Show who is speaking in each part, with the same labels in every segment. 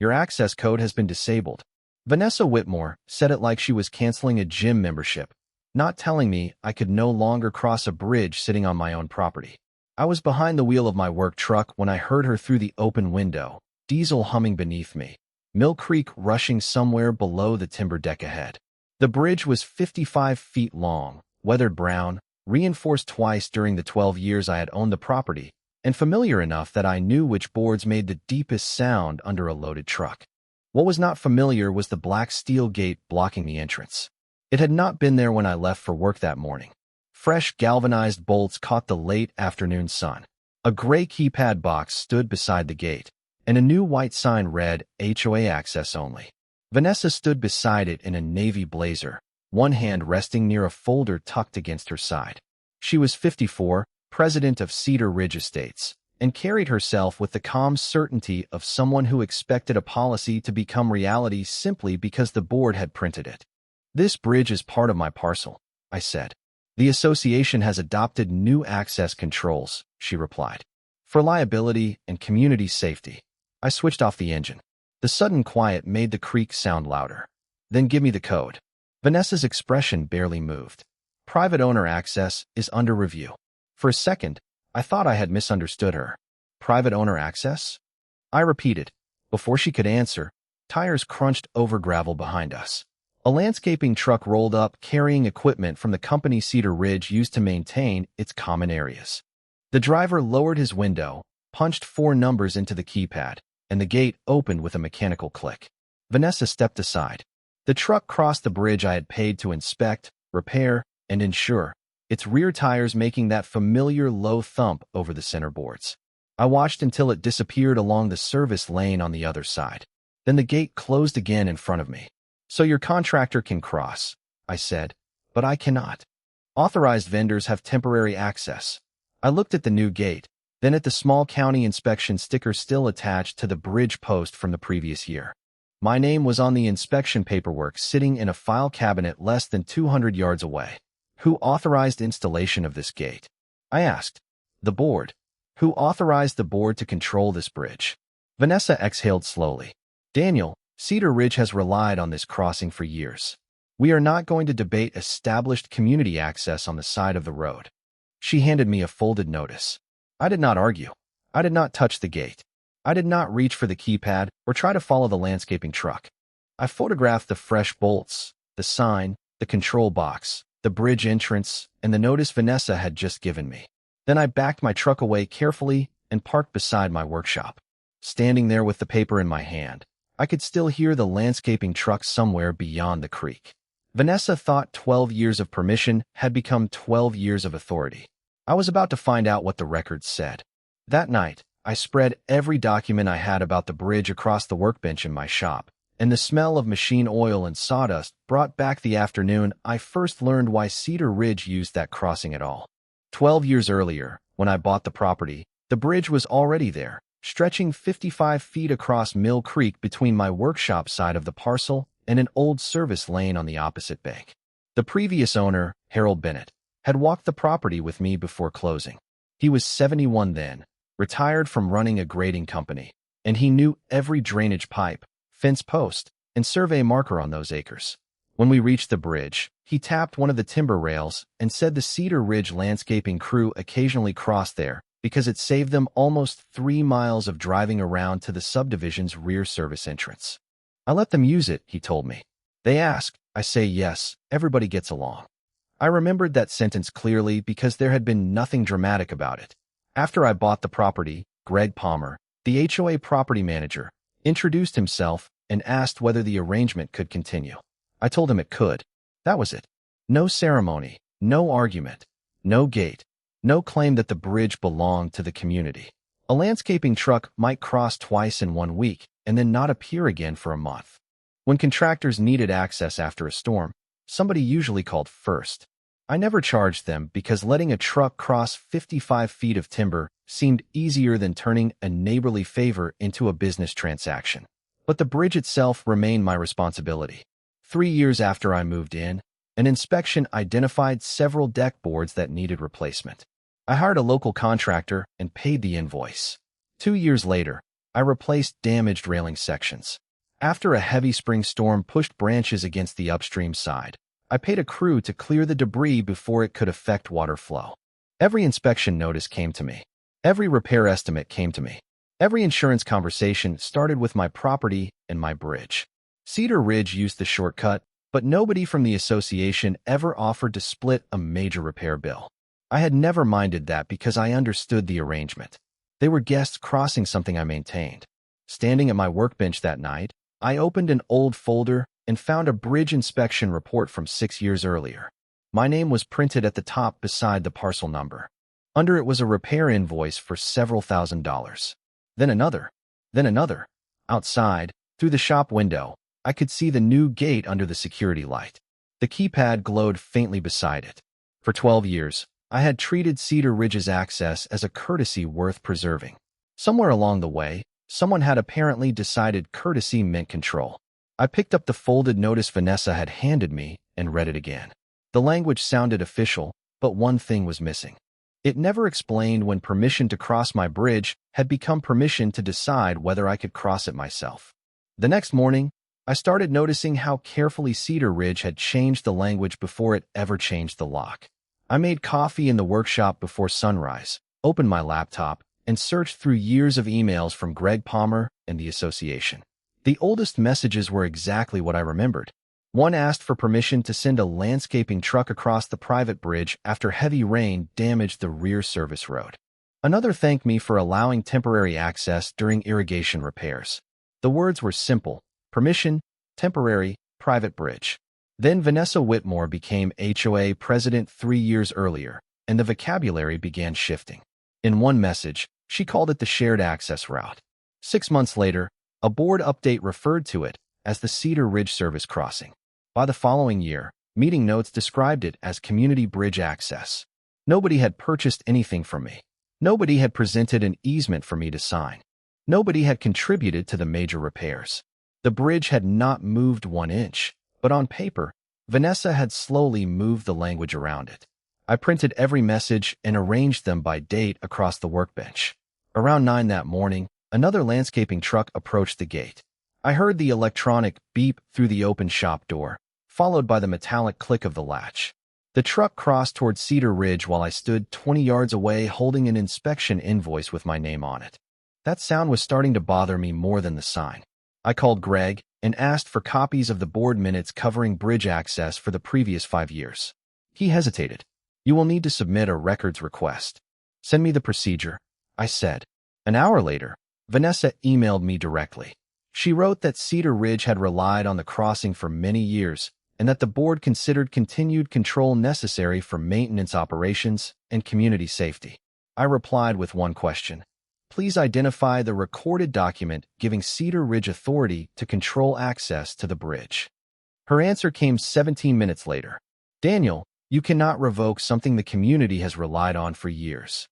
Speaker 1: Your access code has been disabled. Vanessa Whitmore said it like she was canceling a gym membership, not telling me I could no longer cross a bridge sitting on my own property. I was behind the wheel of my work truck when I heard her through the open window, diesel humming beneath me, Mill Creek rushing somewhere below the timber deck ahead. The bridge was 55 feet long, weathered brown, reinforced twice during the 12 years I had owned the property, and familiar enough that I knew which boards made the deepest sound under a loaded truck. What was not familiar was the black steel gate blocking the entrance. It had not been there when I left for work that morning. Fresh galvanized bolts caught the late afternoon sun. A gray keypad box stood beside the gate, and a new white sign read HOA access only. Vanessa stood beside it in a navy blazer, one hand resting near a folder tucked against her side. She was 54, president of Cedar Ridge Estates, and carried herself with the calm certainty of someone who expected a policy to become reality simply because the board had printed it. "This bridge is part of my parcel," I said. "The association has adopted new access controls," she replied, "for liability and community safety." I switched off the engine. The sudden quiet made the creak sound louder. "Then give me the code." Vanessa's expression barely moved. "Private owner access is under review." For a second, I thought I had misunderstood her. "Private owner access?" I repeated. Before she could answer, tires crunched over gravel behind us. A landscaping truck rolled up carrying equipment from the company Cedar Ridge used to maintain its common areas. The driver lowered his window, punched 4 numbers into the keypad, and the gate opened with a mechanical click. Vanessa stepped aside. The truck crossed the bridge I had paid to inspect, repair, and insure, its rear tires making that familiar low thump over the center boards. I watched until it disappeared along the service lane on the other side. Then the gate closed again in front of me. "So your contractor can cross," I said, "but I cannot. Authorized vendors have temporary access." I looked at the new gate, then at the small county inspection sticker still attached to the bridge post from the previous year. My name was on the inspection paperwork sitting in a file cabinet less than 200 yards away. "Who authorized installation of this gate?" I asked. "The board." "Who authorized the board to control this bridge?" Vanessa exhaled slowly. "Daniel, Cedar Ridge has relied on this crossing for years. We are not going to debate established community access on the side of the road." She handed me a folded notice. I did not argue. I did not touch the gate. I did not reach for the keypad or try to follow the landscaping truck. I photographed the fresh bolts, the sign, the control box, the bridge entrance, and the notice Vanessa had just given me. Then I backed my truck away carefully and parked beside my workshop. Standing there with the paper in my hand, I could still hear the landscaping truck somewhere beyond the creek. Vanessa thought 12 years of permission had become 12 years of authority. I was about to find out what the records said. That night, I spread every document I had about the bridge across the workbench in my shop, and the smell of machine oil and sawdust brought back the afternoon I first learned why Cedar Ridge used that crossing at all. 12 years earlier, when I bought the property, the bridge was already there, stretching 55 feet across Mill Creek between my workshop side of the parcel and an old service lane on the opposite bank. The previous owner, Harold Bennett, had walked the property with me before closing. He was 71 then, retired from running a grading company, and he knew every drainage pipe, fence post, and survey marker on those acres. When we reached the bridge, he tapped one of the timber rails and said the Cedar Ridge landscaping crew occasionally crossed there because it saved them almost 3 miles of driving around to the subdivision's rear service entrance. "I let them use it," he told me. "They ask, I say yes, everybody gets along." I remembered that sentence clearly because there had been nothing dramatic about it. After I bought the property, Greg Palmer, the HOA property manager, introduced himself and asked whether the arrangement could continue. I told him it could. That was it. No ceremony, no argument, no gate, no claim that the bridge belonged to the community. A landscaping truck might cross twice in 1 week and then not appear again for a month. When contractors needed access after a storm, somebody usually called first. I never charged them because letting a truck cross 55 feet of timber seemed easier than turning a neighborly favor into a business transaction. But the bridge itself remained my responsibility. 3 years after I moved in, an inspection identified several deck boards that needed replacement. I hired a local contractor and paid the invoice. 2 years later, I replaced damaged railing sections. After a heavy spring storm pushed branches against the upstream side, I paid a crew to clear the debris before it could affect water flow. Every inspection notice came to me. Every repair estimate came to me. Every insurance conversation started with my property and my bridge. Cedar Ridge used the shortcut, but nobody from the association ever offered to split a major repair bill. I had never minded that because I understood the arrangement. They were guests crossing something I maintained. Standing at my workbench that night, I opened an old folder and found a bridge inspection report from 6 years earlier. My name was printed at the top beside the parcel number. Under it was a repair invoice for several $1,000s. Then another. Then another. Outside, through the shop window, I could see the new gate under the security light. The keypad glowed faintly beside it. For 12 years, I had treated Cedar Ridge's access as a courtesy worth preserving. Somewhere along the way, someone had apparently decided courtesy meant control. I picked up the folded notice Vanessa had handed me and read it again. The language sounded official, but one thing was missing. It never explained when permission to cross my bridge had become permission to decide whether I could cross it myself. The next morning, I started noticing how carefully Cedar Ridge had changed the language before it ever changed the lock. I made coffee in the workshop before sunrise, opened my laptop, and searched through years of emails from Greg Palmer and the association. The oldest messages were exactly what I remembered. One asked for permission to send a landscaping truck across the private bridge after heavy rain damaged the rear service road. Another thanked me for allowing temporary access during irrigation repairs. The words were simple: permission, temporary, private bridge. Then Vanessa Whitmore became HOA president 3 years earlier, and the vocabulary began shifting. In one message, she called it the shared access route. 6 months later, a board update referred to it as the Cedar Ridge Service Crossing. By the following year, meeting notes described it as community bridge access. Nobody had purchased anything from me. Nobody had presented an easement for me to sign. Nobody had contributed to the major repairs. The bridge had not moved 1 inch, but on paper, Vanessa had slowly moved the language around it. I printed every message and arranged them by date across the workbench. Around 9 that morning, another landscaping truck approached the gate. I heard the electronic beep through the open shop door, followed by the metallic click of the latch. The truck crossed toward Cedar Ridge while I stood 20 yards away holding an inspection invoice with my name on it. That sound was starting to bother me more than the sign. I called Greg and asked for copies of the board minutes covering bridge access for the previous 5 years. He hesitated. "You will need to submit a records request." "Send me the procedure," I said. An hour later, Vanessa emailed me directly. She wrote that Cedar Ridge had relied on the crossing for many years and that the board considered continued control necessary for maintenance operations and community safety. I replied with one question: "Please identify the recorded document giving Cedar Ridge authority to control access to the bridge." Her answer came 17 minutes later. "Daniel, you cannot revoke something the community has relied on for years."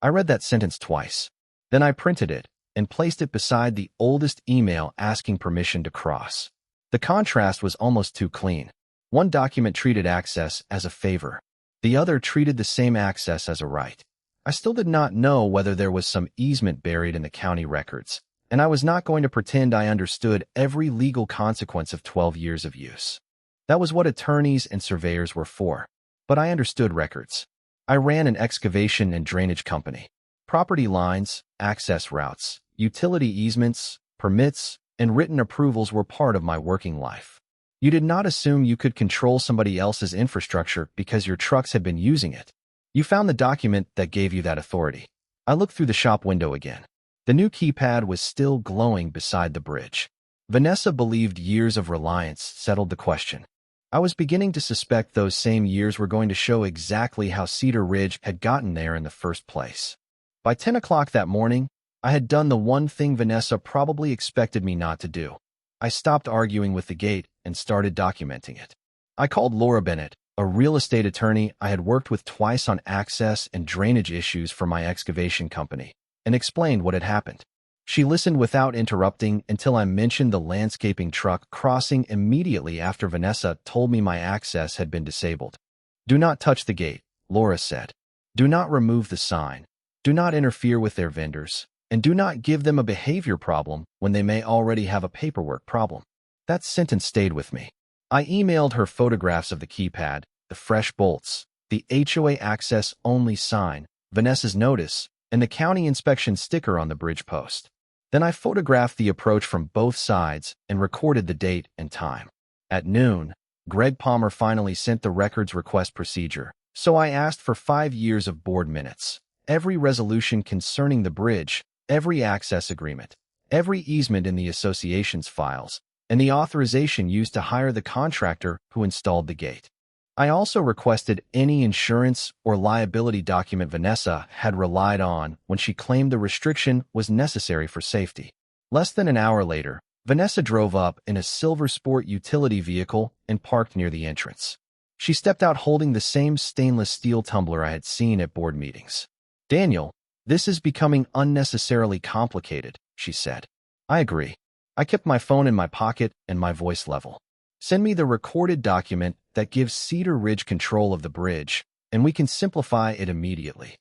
Speaker 1: I read that sentence twice. Then I printed it and placed it beside the oldest email asking permission to cross. The contrast was almost too clean. One document treated access as a favor. The other treated the same access as a right. I still did not know whether there was some easement buried in the county records, and I was not going to pretend I understood every legal consequence of 12 years of use. That was what attorneys and surveyors were for. But I understood records. I ran an excavation and drainage company. Property lines, access routes, utility easements, permits, and written approvals were part of my working life. You did not assume you could control somebody else's infrastructure because your trucks had been using it. You found the document that gave you that authority. I looked through the shop window again. The new keypad was still glowing beside the bridge. Vanessa believed years of reliance settled the question. I was beginning to suspect those same years were going to show exactly how Cedar Ridge had gotten there in the first place. By 10 o'clock that morning, I had done the one thing Vanessa probably expected me not to do. I stopped arguing with the gate and started documenting it. I called Laura Bennett, a real estate attorney I had worked with twice on access and drainage issues for my excavation company, and explained what had happened. She listened without interrupting until I mentioned the landscaping truck crossing immediately after Vanessa told me my access had been disabled. "Do not touch the gate," Laura said. "Do not remove the sign. Do not interfere with their vendors. and do not give them a behavior problem when they may already have a paperwork problem. That sentence stayed with me. I emailed her photographs of the keypad, the fresh bolts, the HOA access-only sign, Vanessa's notice, and the county inspection sticker on the bridge post. Then I photographed the approach from both sides and recorded the date and time. At noon, Greg Palmer finally sent the records request procedure, so I asked for 5 years of board minutes, every resolution concerning the bridge, every access agreement, every easement in the association's files, and the authorization used to hire the contractor who installed the gate. I also requested any insurance or liability document Vanessa had relied on when she claimed the restriction was necessary for safety. Less than an hour later, Vanessa drove up in a silver sport utility vehicle and parked near the entrance. She stepped out holding the same stainless steel tumbler I had seen at board meetings. "Daniel, this is becoming unnecessarily complicated," she said. I agree. I kept my phone in my pocket and my voice level. "Send me the recorded document that gives Cedar Ridge control of the bridge, and we can simplify it immediately."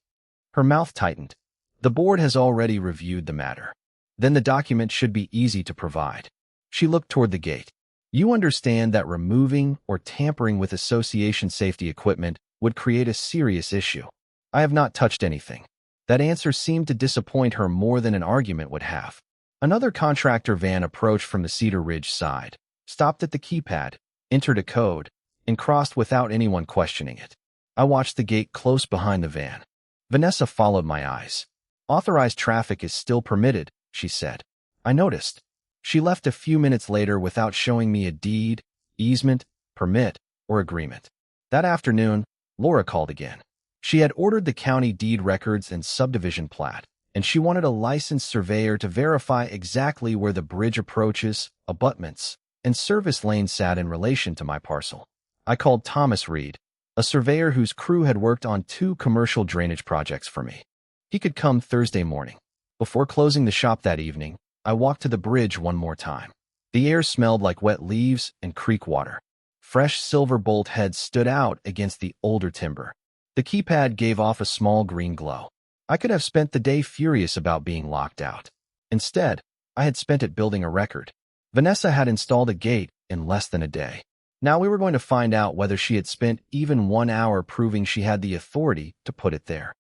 Speaker 1: Her mouth tightened. "The board has already reviewed the matter. Then the document should be easy to provide." She looked toward the gate. "You understand that removing or tampering with association safety equipment would create a serious issue." "I have not touched anything." That answer seemed to disappoint her more than an argument would have. Another contractor van approached from the Cedar Ridge side, stopped at the keypad, entered a code, and crossed without anyone questioning it. I watched the gate close behind the van. Vanessa followed my eyes. "Authorized traffic is still permitted," she said. I noticed. She left a few minutes later without showing me a deed, easement, permit, or agreement. That afternoon, Laura called again. She had ordered the county deed records and subdivision plat, and she wanted a licensed surveyor to verify exactly where the bridge approaches, abutments, and service lanes sat in relation to my parcel. I called Thomas Reed, a surveyor whose crew had worked on 2 commercial drainage projects for me. He could come Thursday morning. Before closing the shop that evening, I walked to the bridge one more time. The air smelled like wet leaves and creek water. Fresh silver bolt heads stood out against the older timber. The keypad gave off a small green glow. I could have spent the day furious about being locked out. Instead, I had spent it building a record. Vanessa had installed a gate in less than a day. Now we were going to find out whether she had spent even 1 hour proving she had the authority to put it there.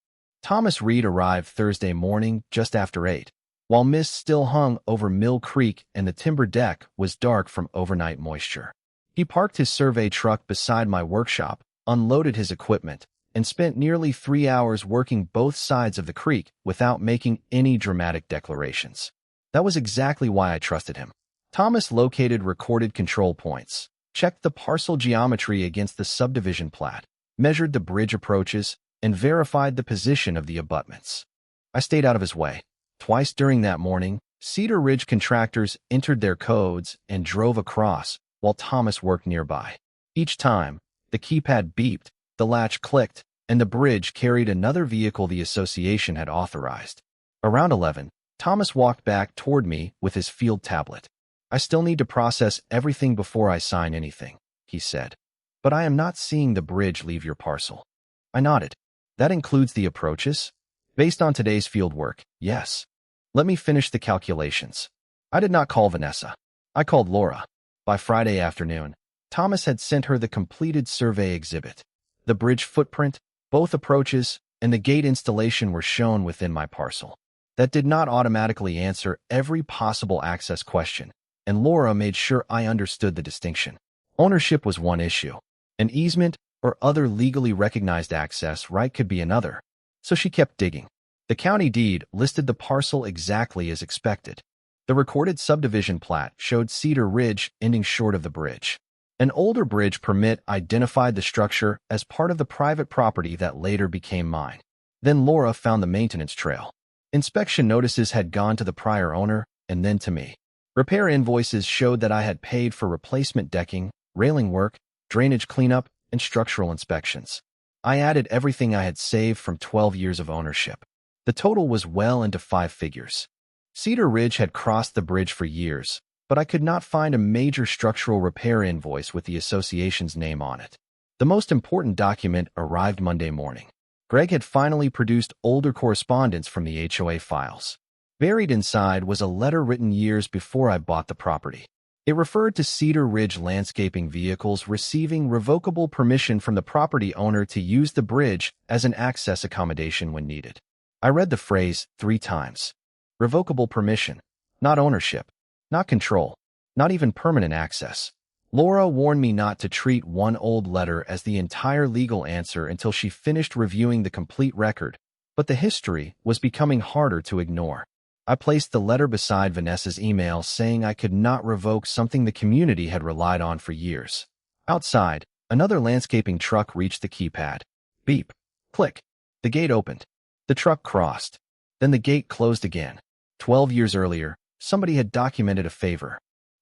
Speaker 1: Thomas Reed arrived Thursday morning just after 8, while mist still hung over Mill Creek and the timber deck was dark from overnight moisture. He parked his survey truck beside my workshop, unloaded his equipment, and spent nearly 3 hours working both sides of the creek without making any dramatic declarations. That was exactly why I trusted him. Thomas located recorded control points, checked the parcel geometry against the subdivision plat, measured the bridge approaches, and verified the position of the abutments. I stayed out of his way. Twice during that morning, Cedar Ridge contractors entered their codes and drove across while Thomas worked nearby. Each time, the keypad beeped, the latch clicked, and the bridge carried another vehicle the association had authorized. Around 11, Thomas walked back toward me with his field tablet. "I still need to process everything before I sign anything," he said. "But I am not seeing the bridge leave your parcel." I nodded. "That includes the approaches?" "Based on today's field work, yes." "Let me finish the calculations." I did not call Vanessa. I called Laura. By Friday afternoon, Thomas had sent her the completed survey exhibit. The bridge footprint, both approaches, and the gate installation were shown within my parcel. That did not automatically answer every possible access question, and Laura made sure I understood the distinction. Ownership was one issue. An easement or other legally recognized access right could be another. So she kept digging. The county deed listed the parcel exactly as expected. The recorded subdivision plat showed Cedar Ridge ending short of the bridge. An older bridge permit identified the structure as part of the private property that later became mine. Then Laura found the maintenance trail. Inspection notices had gone to the prior owner and then to me. Repair invoices showed that I had paid for replacement decking, railing work, drainage cleanup, and structural inspections. I added everything I had saved from 12 years of ownership. The total was well into 5 figures. Cedar Ridge had crossed the bridge for years, but I could not find a major structural repair invoice with the association's name on it. The most important document arrived Monday morning. Greg had finally produced older correspondence from the HOA files. Buried inside was a letter written years before I bought the property. It referred to Cedar Ridge landscaping vehicles receiving revocable permission from the property owner to use the bridge as an access accommodation when needed. I read the phrase 3 times. Revocable permission. Not ownership. Not control. Not even permanent access. Laura warned me not to treat one old letter as the entire legal answer until she finished reviewing the complete record, but the history was becoming harder to ignore. I placed the letter beside Vanessa's email saying I could not revoke something the community had relied on for years. Outside, another landscaping truck reached the keypad. Beep. Click. The gate opened. The truck crossed. Then the gate closed again. 12 years earlier, somebody had documented a favor.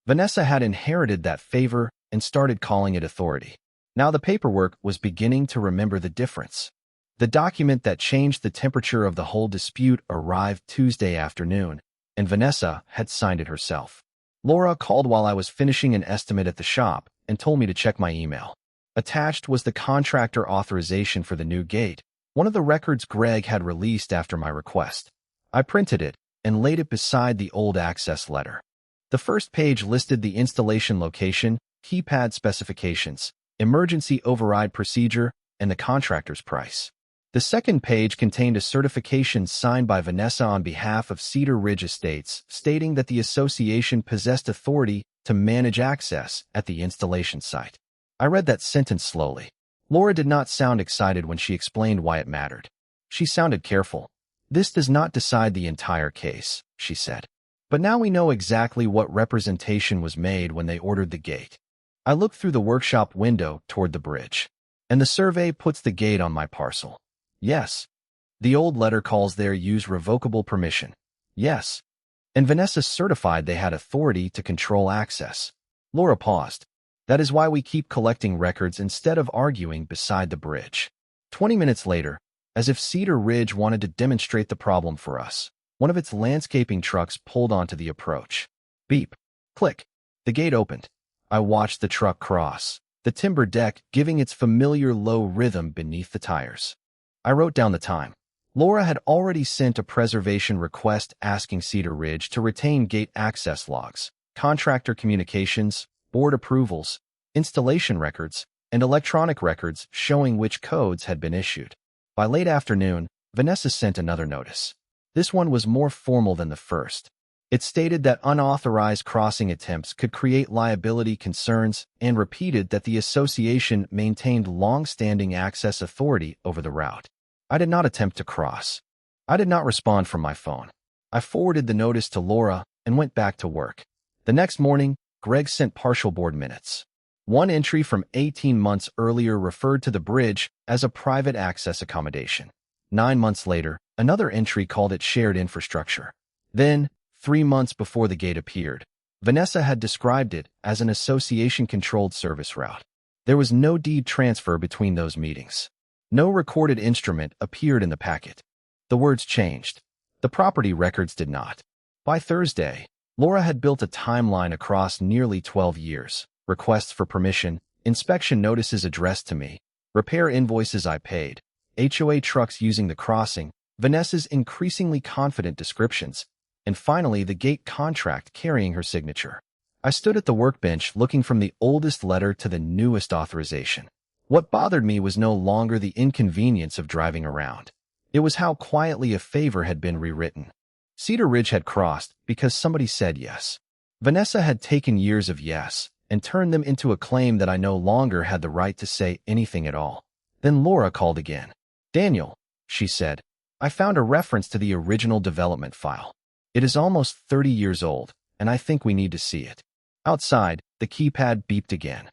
Speaker 1: Vanessa had inherited that favor and started calling it authority. Now the paperwork was beginning to remember the difference. The document that changed the temperature of the whole dispute arrived Tuesday afternoon, and Vanessa had signed it herself. Laura called while I was finishing an estimate at the shop and told me to check my email. Attached was the contractor authorization for the new gate, one of the records Greg had released after my request. I printed it and laid it beside the old access letter. The first page listed the installation location, keypad specifications, emergency override procedure, and the contractor's price. The second page contained a certification signed by Vanessa on behalf of Cedar Ridge Estates, stating that the association possessed authority to manage access at the installation site. I read that sentence slowly. Laura did not sound excited when she explained why it mattered. She sounded careful. "This does not decide the entire case," she said. "But now we know exactly what representation was made when they ordered the gate." I looked through the workshop window toward the bridge. "And the survey puts the gate on my parcel." "Yes." "The old letter calls there use revocable permission." "Yes." "And Vanessa certified they had authority to control access." Laura paused. "That is why we keep collecting records instead of arguing beside the bridge." 20 minutes later, as if Cedar Ridge wanted to demonstrate the problem for us, one of its landscaping trucks pulled onto the approach. Beep. Click. The gate opened. I watched the truck cross, the timber deck giving its familiar low rhythm beneath the tires. I wrote down the time. Laura had already sent a preservation request asking Cedar Ridge to retain gate access logs, contractor communications, board approvals, installation records, and electronic records showing which codes had been issued. By late afternoon, Vanessa sent another notice. This one was more formal than the first. It stated that unauthorized crossing attempts could create liability concerns and repeated that the association maintained long-standing access authority over the route. I did not attempt to cross. I did not respond from my phone. I forwarded the notice to Laura and went back to work. The next morning, Greg sent partial board minutes. One entry from 18 months earlier referred to the bridge as a private access accommodation. 9 months later, another entry called it shared infrastructure. Then, 3 months before the gate appeared, Vanessa had described it as an association-controlled service route. There was no deed transfer between those meetings. No recorded instrument appeared in the packet. The words changed. The property records did not. By Thursday, Laura had built a timeline across nearly 12 years. Requests for permission, inspection notices addressed to me, repair invoices I paid, HOA trucks using the crossing, Vanessa's increasingly confident descriptions, and finally the gate contract carrying her signature. I stood at the workbench looking from the oldest letter to the newest authorization. What bothered me was no longer the inconvenience of driving around. It was how quietly a favor had been rewritten. Cedar Ridge had crossed because somebody said yes. Vanessa had taken years of yes and turned them into a claim that I no longer had the right to say anything at all. Then Laura called again. "Daniel," she said, "I found a reference to the original development file. It is almost 30 years old, and I think we need to see it." Outside, the keypad beeped again.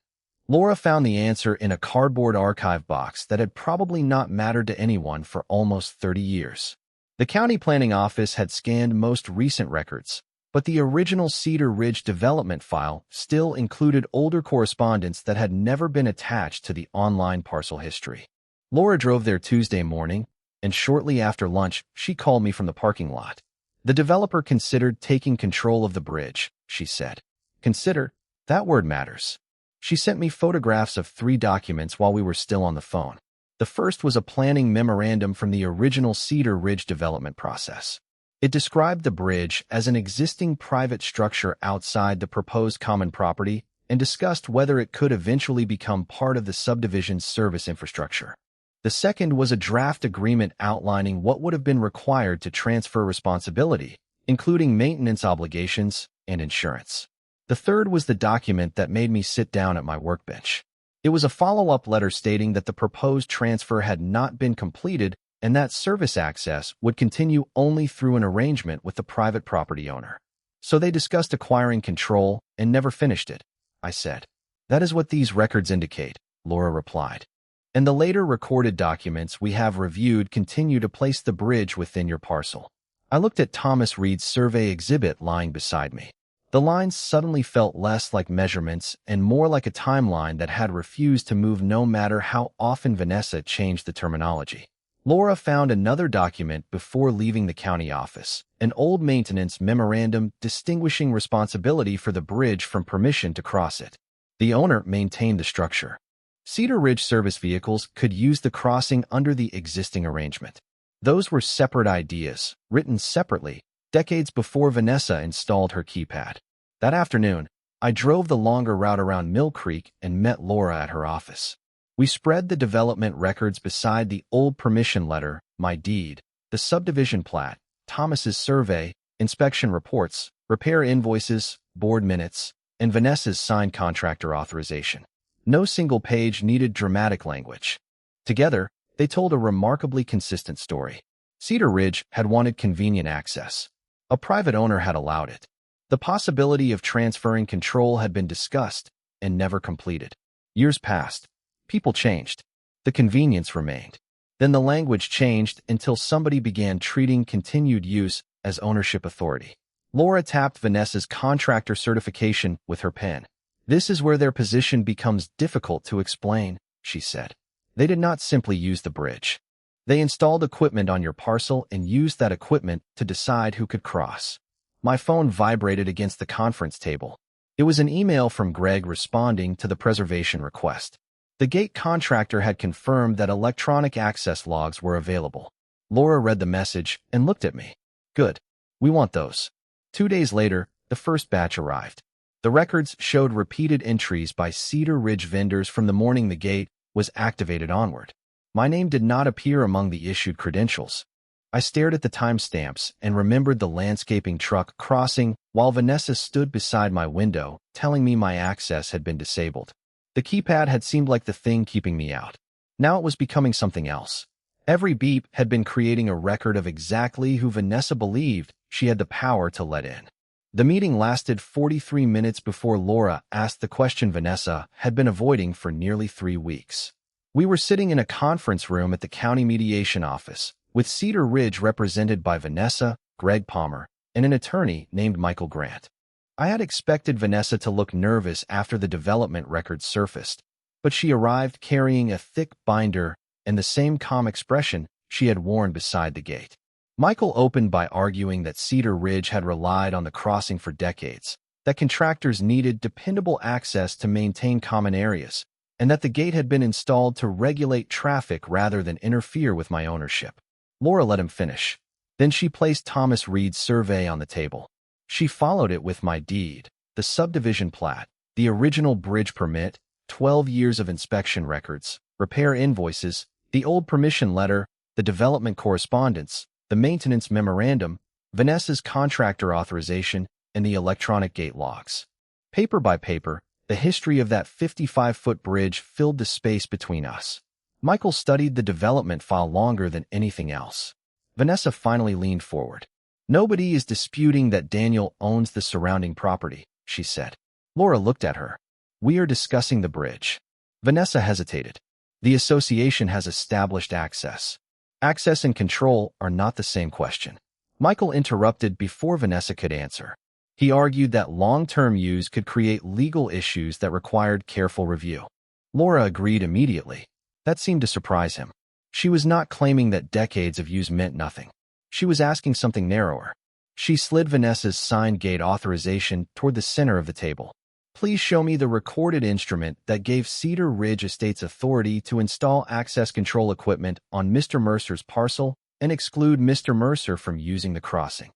Speaker 1: Laura found the answer in a cardboard archive box that had probably not mattered to anyone for almost 30 years. The county planning office had scanned most recent records, but the original Cedar Ridge development file still included older correspondence that had never been attached to the online parcel history. Laura drove there Tuesday morning, and shortly after lunch, she called me from the parking lot. "The developer considered taking control of the bridge," she said. "Consider, that word matters." She sent me photographs of 3 documents while we were still on the phone. The first was a planning memorandum from the original Cedar Ridge development process. It described the bridge as an existing private structure outside the proposed common property and discussed whether it could eventually become part of the subdivision's service infrastructure. The second was a draft agreement outlining what would have been required to transfer responsibility, including maintenance obligations and insurance. The third was the document that made me sit down at my workbench. It was a follow-up letter stating that the proposed transfer had not been completed and that service access would continue only through an arrangement with the private property owner. So they discussed acquiring control and never finished it, I said. That is what these records indicate, Laura replied. And the later recorded documents we have reviewed continue to place the bridge within your parcel. I looked at Thomas Reed's survey exhibit lying beside me. The lines suddenly felt less like measurements and more like a timeline that had refused to move no matter how often Vanessa changed the terminology. Laura found another document before leaving the county office, an old maintenance memorandum distinguishing responsibility for the bridge from permission to cross it. The owner maintained the structure. Cedar Ridge service vehicles could use the crossing under the existing arrangement. Those were separate ideas, written separately, decades before Vanessa installed her keypad. That afternoon, I drove the longer route around Mill Creek and met Laura at her office. We spread the development records beside the old permission letter, my deed, the subdivision plat, Thomas's survey, inspection reports, repair invoices, board minutes, and Vanessa's signed contractor authorization. No single page needed dramatic language. Together, they told a remarkably consistent story. Cedar Ridge had wanted convenient access. A private owner had allowed it. The possibility of transferring control had been discussed and never completed. Years passed. People changed. The convenience remained. Then the language changed until somebody began treating continued use as ownership authority. Laura tapped Vanessa's contractor certification with her pen. This is where their position becomes difficult to explain, she said. They did not simply use the bridge. They installed equipment on your parcel and used that equipment to decide who could cross. My phone vibrated against the conference table. It was an email from Greg responding to the preservation request. The gate contractor had confirmed that electronic access logs were available. Laura read the message and looked at me. Good. We want those. 2 days later, the first batch arrived. The records showed repeated entries by Cedar Ridge vendors from the morning the gate was activated onward. My name did not appear among the issued credentials. I stared at the timestamps and remembered the landscaping truck crossing while Vanessa stood beside my window, telling me my access had been disabled. The keypad had seemed like the thing keeping me out. Now it was becoming something else. Every beep had been creating a record of exactly who Vanessa believed she had the power to let in. The meeting lasted 43 minutes before Laura asked the question Vanessa had been avoiding for nearly 3 weeks. We were sitting in a conference room at the county mediation office, with Cedar Ridge represented by Vanessa, Greg Palmer, and an attorney named Michael Grant. I had expected Vanessa to look nervous after the development records surfaced, but she arrived carrying a thick binder and the same calm expression she had worn beside the gate. Michael opened by arguing that Cedar Ridge had relied on the crossing for decades, that contractors needed dependable access to maintain common areas, and that the gate had been installed to regulate traffic rather than interfere with my ownership. Laura let him finish. Then she placed Thomas Reed's survey on the table. She followed it with my deed, the subdivision plat, the original bridge permit, 12 years of inspection records, repair invoices, the old permission letter, the development correspondence, the maintenance memorandum, Vanessa's contractor authorization, and the electronic gate logs. Paper by paper, the history of that 55-foot bridge filled the space between us. Michael studied the development file longer than anything else. Vanessa finally leaned forward. Nobody is disputing that Daniel owns the surrounding property, she said. Laura looked at her. We are discussing the bridge. Vanessa hesitated. The association has established access. Access and control are not the same question. Michael interrupted before Vanessa could answer. He argued that long-term use could create legal issues that required careful review. Laura agreed immediately. That seemed to surprise him. She was not claiming that decades of use meant nothing. She was asking something narrower. She slid Vanessa's signed gate authorization toward the center of the table. Please show me the recorded instrument that gave Cedar Ridge Estates authority to install access control equipment on Mr. Mercer's parcel and exclude Mr. Mercer from using the crossing.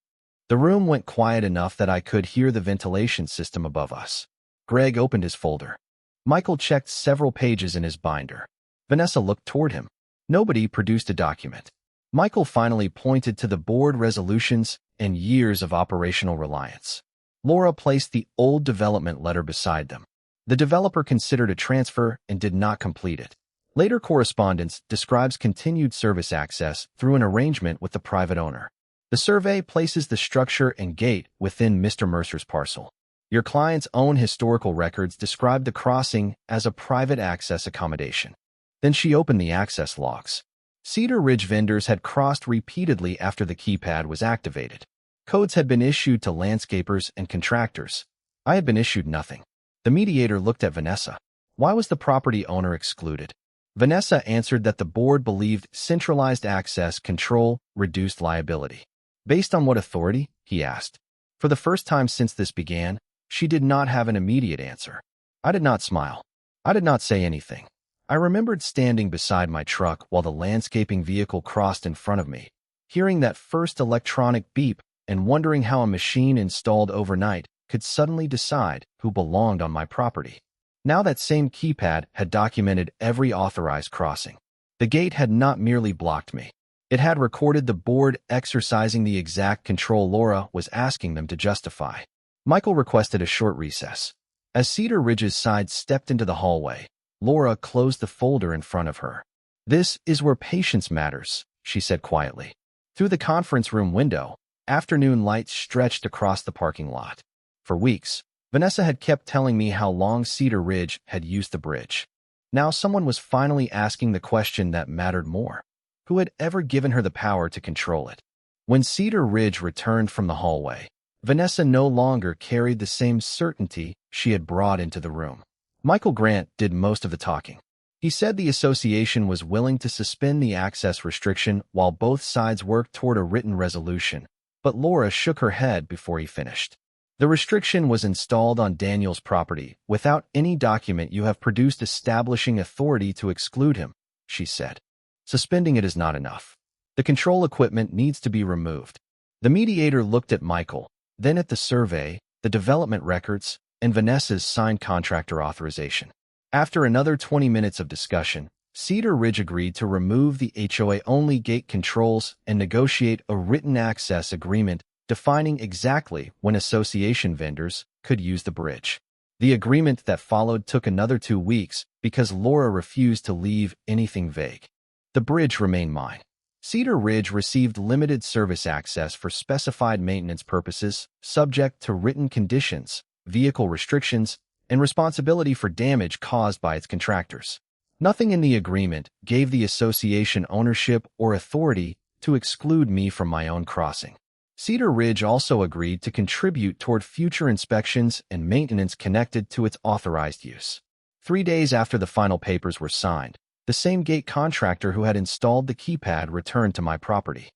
Speaker 1: The room went quiet enough that I could hear the ventilation system above us. Greg opened his folder. Michael checked several pages in his binder. Vanessa looked toward him. Nobody produced a document. Michael finally pointed to the board resolutions and years of operational reliance. Laura placed the old development letter beside them. The developer considered a transfer and did not complete it. Later correspondence describes continued service access through an arrangement with the private owner. The survey places the structure and gate within Mr. Mercer's parcel. Your client's own historical records describe the crossing as a private access accommodation. Then she opened the access logs. Cedar Ridge vendors had crossed repeatedly after the keypad was activated. Codes had been issued to landscapers and contractors. I had been issued nothing. The mediator looked at Vanessa. Why was the property owner excluded? Vanessa answered that the board believed centralized access control reduced liability. Based on what authority? He asked. For the first time since this began, she did not have an immediate answer. I did not smile. I did not say anything. I remembered standing beside my truck while the landscaping vehicle crossed in front of me, hearing that first electronic beep and wondering how a machine installed overnight could suddenly decide who belonged on my property. Now that same keypad had documented every authorized crossing. The gate had not merely blocked me. It had recorded the board exercising the exact control Laura was asking them to justify. Michael requested a short recess. As Cedar Ridge's side stepped into the hallway, Laura closed the folder in front of her. "This is where patience matters," she said quietly. Through the conference room window, afternoon lights stretched across the parking lot. For weeks, Vanessa had kept telling me how long Cedar Ridge had used the bridge. Now someone was finally asking the question that mattered more. Who had ever given her the power to control it? When Cedar Ridge returned from the hallway, Vanessa no longer carried the same certainty she had brought into the room. Michael Grant did most of the talking. He said the association was willing to suspend the access restriction while both sides worked toward a written resolution, but Laura shook her head before he finished. The restriction was installed on Daniel's property without any document you have produced establishing authority to exclude him, she said. Suspending it is not enough. The control equipment needs to be removed. The mediator looked at Michael, then at the survey, the development records, and Vanessa's signed contractor authorization. After another 20 minutes of discussion, Cedar Ridge agreed to remove the HOA-only gate controls and negotiate a written access agreement defining exactly when association vendors could use the bridge. The agreement that followed took another 2 weeks because Laura refused to leave anything vague. The bridge remained mine. Cedar Ridge received limited service access for specified maintenance purposes, subject to written conditions, vehicle restrictions, and responsibility for damage caused by its contractors. Nothing in the agreement gave the association ownership or authority to exclude me from my own crossing. Cedar Ridge also agreed to contribute toward future inspections and maintenance connected to its authorized use. 3 days after the final papers were signed, the same gate contractor who had installed the keypad returned to my property.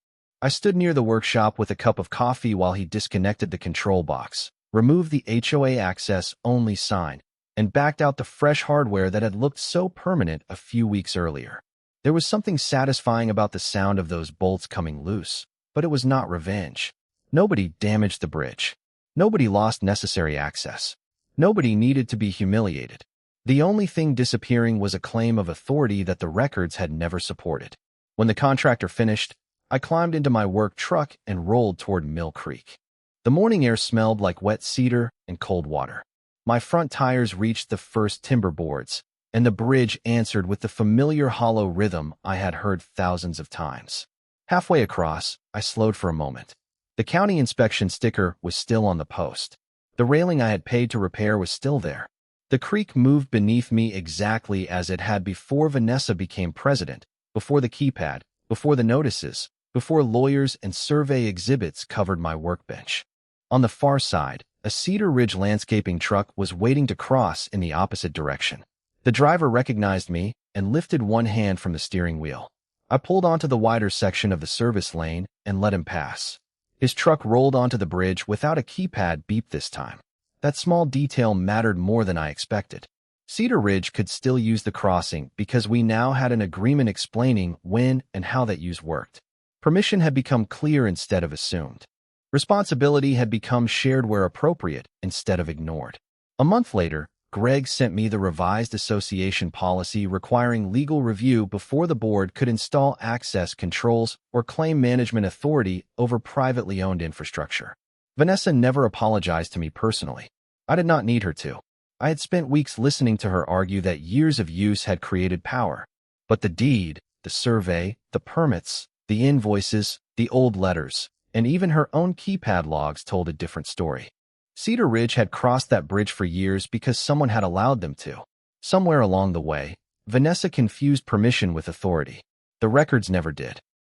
Speaker 1: I stood near the workshop with a cup of coffee while he disconnected the control box, removed the HOA access-only sign, and backed out the fresh hardware that had looked so permanent a few weeks earlier. There was something satisfying about the sound of those bolts coming loose, but it was not revenge. Nobody damaged the bridge. Nobody lost necessary access. Nobody needed to be humiliated. The only thing disappearing was a claim of authority that the records had never supported. When the contractor finished, I climbed into my work truck and rolled toward Mill Creek. The morning air smelled like wet cedar and cold water. My front tires reached the first timber boards, and the bridge answered with the familiar hollow rhythm I had heard thousands of times. Halfway across, I slowed for a moment. The county inspection sticker was still on the post. The railing I had paid to repair was still there. The creek moved beneath me exactly as it had before Vanessa became president, before the keypad, before the notices, before lawyers and survey exhibits covered my workbench. On the far side, a Cedar Ridge landscaping truck was waiting to cross in the opposite direction. The driver recognized me and lifted one hand from the steering wheel. I pulled onto the wider section of the service lane and let him pass. His truck rolled onto the bridge without a keypad beep this time. That small detail mattered more than I expected. Cedar Ridge could still use the crossing because we now had an agreement explaining when and how that use worked. Permission had become clear instead of assumed. Responsibility had become shared where appropriate instead of ignored. A month later, Greg sent me the revised association policy requiring legal review before the board could install access controls or claim management authority over privately owned infrastructure. Vanessa never apologized to me personally. I did not need her to. I had spent weeks listening to her argue that years of use had created power. But the deed, the survey, the permits, the invoices, the old letters, and even her own keypad logs told a different story. Cedar Ridge had crossed that bridge for years because someone had allowed them to. Somewhere along the way, Vanessa confused permission with authority. The records never did.